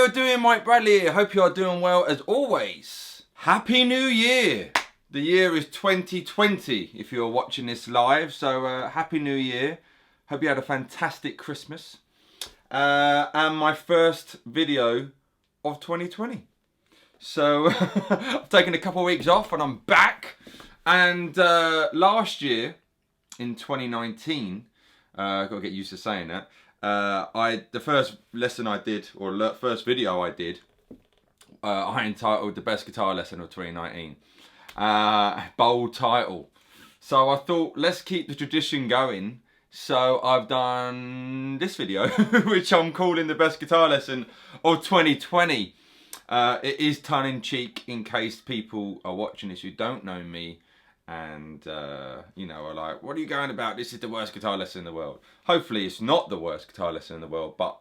you're doing? Mike Bradley here. Hope you are doing well as always. Happy New Year. The year is 2020 if you're watching this live. So Happy New Year. Hope you had a fantastic Christmas. And my first video of 2020. So I've taken a couple of weeks off and I'm back. And last year in 2019, I've got to get used to saying that. The first lesson I did, or first video I did, I entitled The Best Guitar Lesson of 2019. Bold title. So I thought, let's keep the tradition going. So I've done this video, which I'm calling The Best Guitar Lesson of 2020. It is tongue-in-cheek in case people are watching this who don't know me. And, you know, are like, what are you going about? This is the worst guitar lesson in the world. Hopefully it's not the worst guitar lesson in the world, but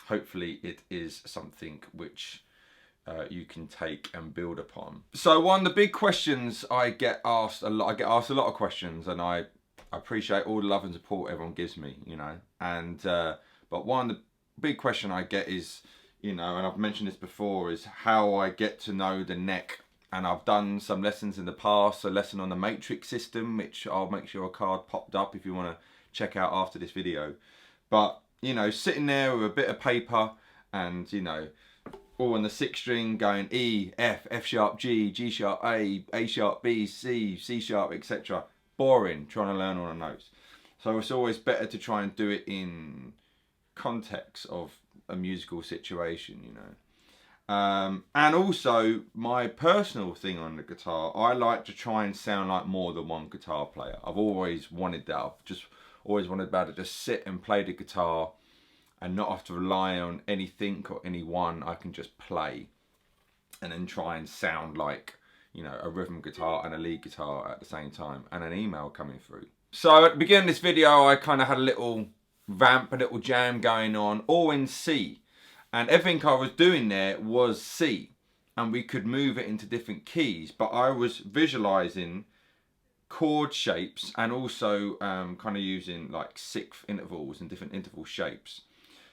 hopefully it is something which you can take and build upon. So one of the big questions I get asked a lot, I get asked a lot of questions, and I appreciate all the love and support everyone gives me, you know. And but one of the big question I get is, you know, and I've mentioned this before, is how I get to know the neck. And I've done some lessons in the past, a lesson on the matrix system, which I'll make sure a card popped up if you want to check out after this video. But, you know, sitting there with a bit of paper and, you know, all on the 6th string going E, F, F sharp G, G sharp A sharp B, C, C sharp, etc. Boring, trying to learn all the notes. So it's always better to try and do it in context of a musical situation, you know. And also my personal thing on the guitar, I like to try and sound like more than one guitar player. I've always wanted that. I've just always wanted to be able to just sit and play the guitar and not have to rely on anything or anyone. I can just play and then try and sound like, you know, a rhythm guitar and a lead guitar at the same time, and an email coming through. So at the beginning of this video, I kind of had a little vamp, a little jam going on, all in C. And everything I was doing there was C, and we could move it into different keys, but I was visualizing chord shapes and also kind of using like sixth intervals and different interval shapes.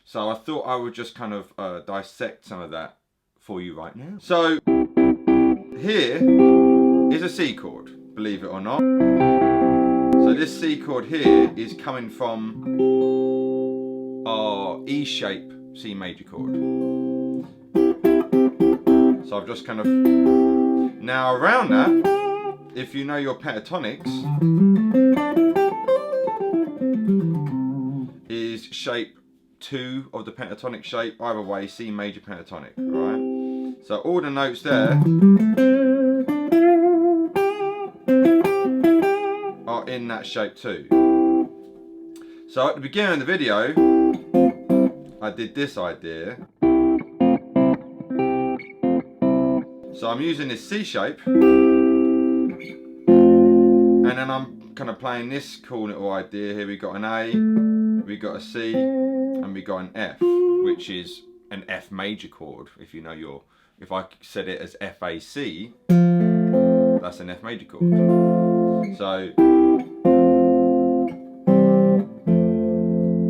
So I thought I would just kind of dissect some of that for you right now. So here is a C chord, believe it or not. So this C chord here is coming from our E shape C major chord. So I've just kind of, now around that, if you know your pentatonics, is shape 2 of the pentatonic shape, either way, C major pentatonic, right? So all the notes there are in that shape too. So at the beginning of the video, I did this idea. So I'm using this C shape, and then I'm kind of playing this cool little idea here. We got an A, we got a C, and we got an F, which is an F major chord. If you know your, if I said it as FAC, that's an F major chord. So,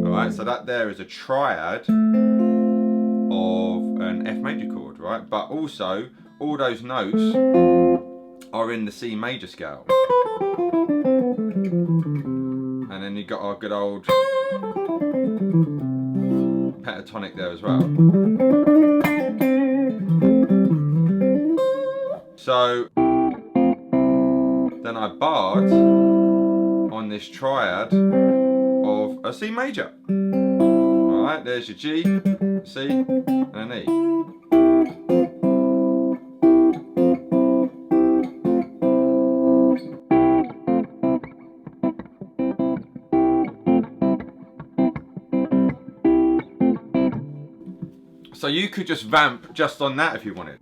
alright, so that there is a triad of an F major chord, right? But also, all those notes are in the C major scale. And then you got our good old pentatonic there as well. So then I barred on this triad of a C major. Alright, there's your G, C, and an E. So you could just vamp just on that if you wanted.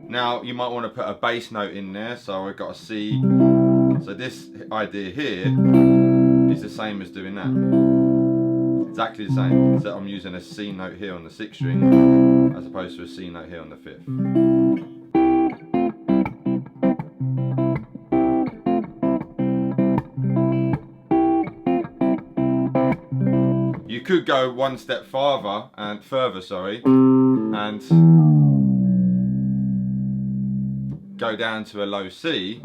Now you might want to put a bass note in there, so I've got a C. So this idea here is the same as doing that. Exactly the same. So I'm using a C note here on the 6th string as opposed to a C note here on the 5th. could go one step further, and go down to a low C.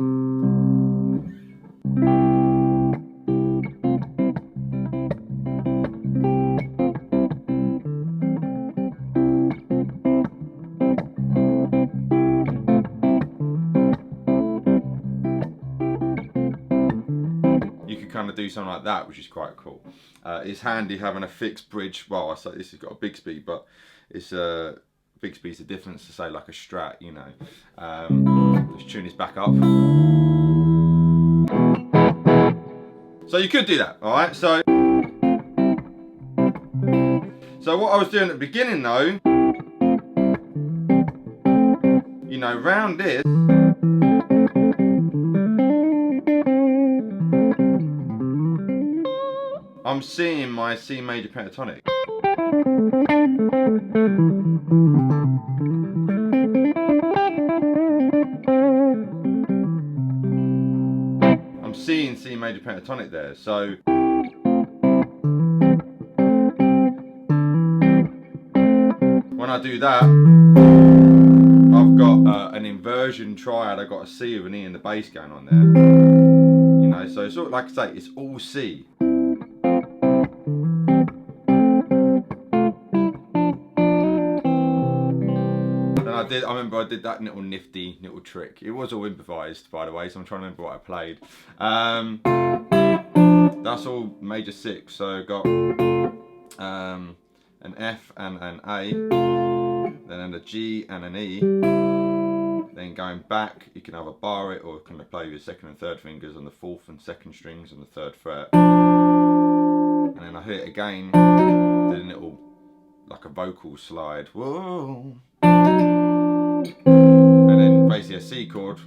Kind of do something like that, which is quite cool. It's handy having a fixed bridge. Well, I say this has got a Bigsby, but it's Bigsby's the difference to say like a Strat, you know. Let's tune this back up. So you could do that, all right. So what I was doing at the beginning, though, you know, round this. I'm seeing my C major pentatonic. I'm seeing C major pentatonic there, so when I do that, I've got an inversion triad. I've got a C with an E in the bass going on there. You know, so sort of like I say, it's all C. I remember I did that little nifty little trick. It was all improvised, by the way, so I'm trying to remember what I played. That's all major 6, so got an F and an A, then a G and an E. Then going back, you can either bar it or kind of play with your 2nd and 3rd fingers on the 4th and 2nd strings on the 3rd fret. And then I hit it again, did a little, like a vocal slide. Whoa. And then basically a C chord.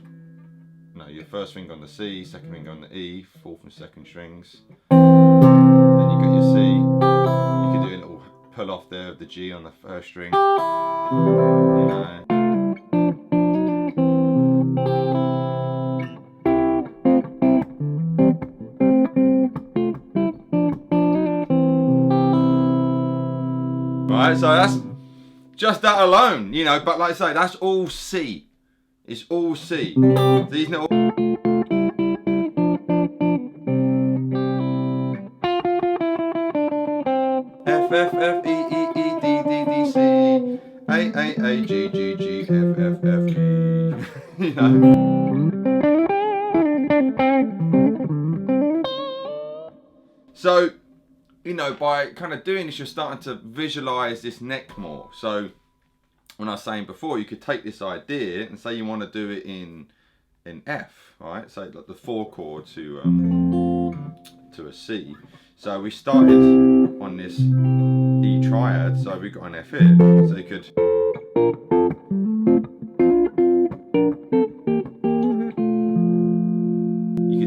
No, your 1st finger on the C, 2nd finger on the E, 4th and 2nd strings. Then you got your C. You can do a little pull off there of the G on the 1st string. You know. Right, so that's just that alone, you know, but like I say, that's all C. It's all C. These little F F F E E E D D D C A A A G G G F F F E. You know. So, you know, by kind of doing this, you're starting to visualize this neck more. So when I was saying before, you could take this idea and say you want to do it in F, right? So like the 4 chord to a C. So we started on this E triad, so we got an F here. So you could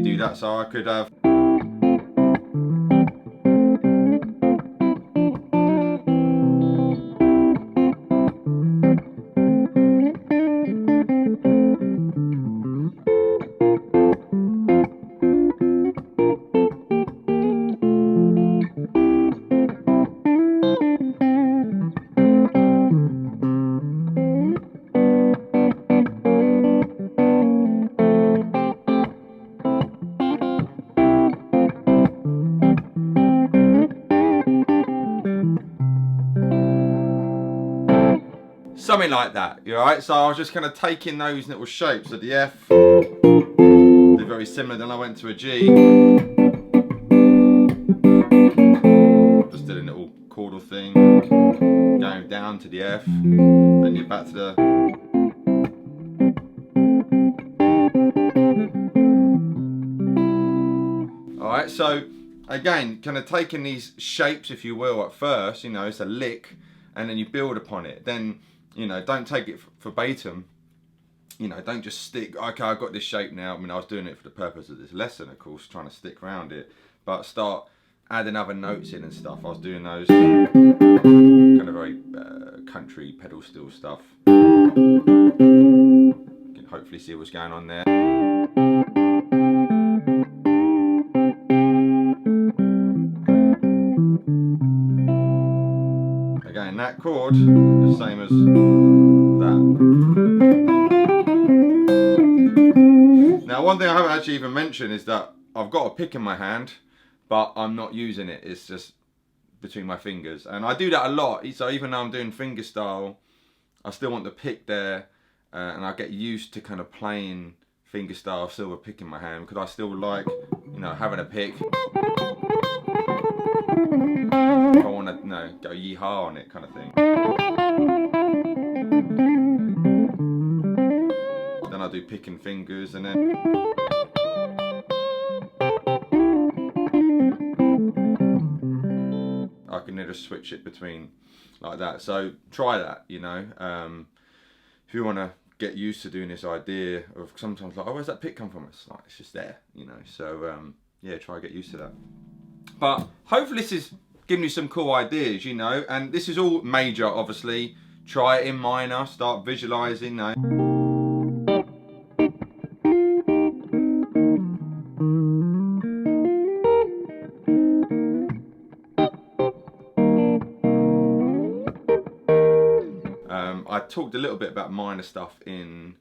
do that. So I could have. Something like that, you alright? So I was just kind of taking those little shapes of the F, they're very similar, then I went to a G, just did a little chordal thing, going down to the F, then you're back to the, alright, so again, kind of taking these shapes, if you will, at first, you know, it's a lick, and then you build upon it. Then, you know, don't take it verbatim. You know, don't just stick, okay, I've got this shape now. I mean, I was doing it for the purpose of this lesson, of course, trying to stick around it. But start adding other notes in and stuff. I was doing those kind of very country pedal steel stuff. You can hopefully see what's going on there. chord the same as that. Now, one thing I haven't actually even mentioned is that I've got a pick in my hand, but I'm not using it. It's just between my fingers, and I do that a lot. So even though I'm doing fingerstyle, I still want the pick there, and I get used to kind of playing fingerstyle still with a pick in my hand, because I still like, you know, having a pick. If I want to, you know, go yee-haw on it, kind of thing. Then I do picking fingers, and then I can just switch it between like that. So try that, you know. If you want to get used to doing this idea of sometimes like, oh, where's that pick come from? It's like, it's just there, you know. So yeah, try to get used to that. But hopefully this is giving you some cool ideas, you know. And this is all major, obviously. Try it in minor, start visualizing, you know. I talked a little bit about minor stuff in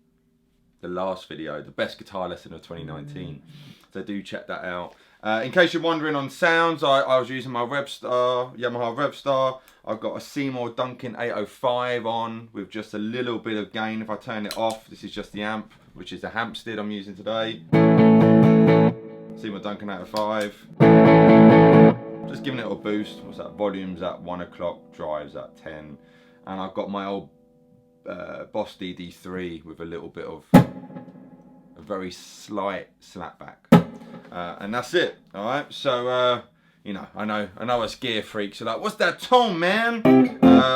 the last video, the best guitar lesson of 2019. So do check that out. In case you're wondering on sounds, I was using my Yamaha Revstar. I've got a Seymour Duncan 805 on with just a little bit of gain. If I turn it off, this is just the amp, which is the Hampstead I'm using today. Seymour Duncan 805. Just giving it a boost. What's that? Volume's at 1 o'clock, drive's at 10. And I've got my old Boss DD3 with a little bit of a very slight slapback, and that's it. All right, so you know, I know us gear freaks are like, what's that tone, man?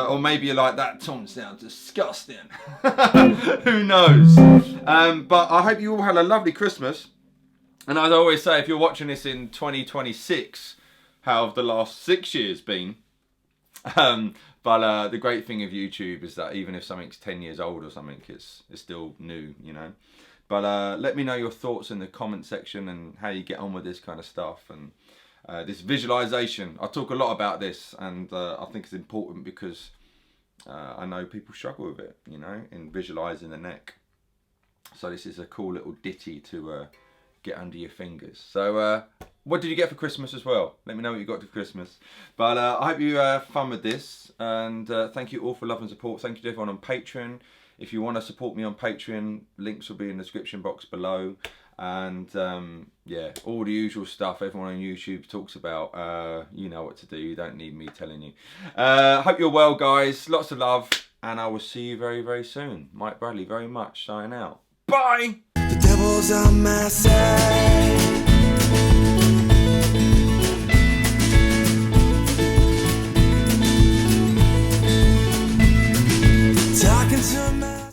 Or maybe you're like, that tone sounds disgusting. Who knows? But I hope you all had a lovely Christmas. And as I always say, if you're watching this in 2026, how have the last 6 years been? But the great thing of YouTube is that even if something's 10 years old or something, it's still new, you know. But let me know your thoughts in the comment section and how you get on with this kind of stuff. And this visualization, I talk a lot about this, and I think it's important because I know people struggle with it, you know, in visualizing the neck. So this is a cool little ditty to get under your fingers. So what did you get for Christmas as well? Let me know what you got for Christmas. But I hope you have fun with this, and thank you all for love and support. Thank you to everyone on Patreon. If you want to support me on Patreon, links will be in the description box below. And yeah, all the usual stuff everyone on YouTube talks about. You know what to do, you don't need me telling you. Hope you're well, guys. Lots of love, and I will see you very, very soon. Mike Bradley very much signing out. Bye! The devil's on my side.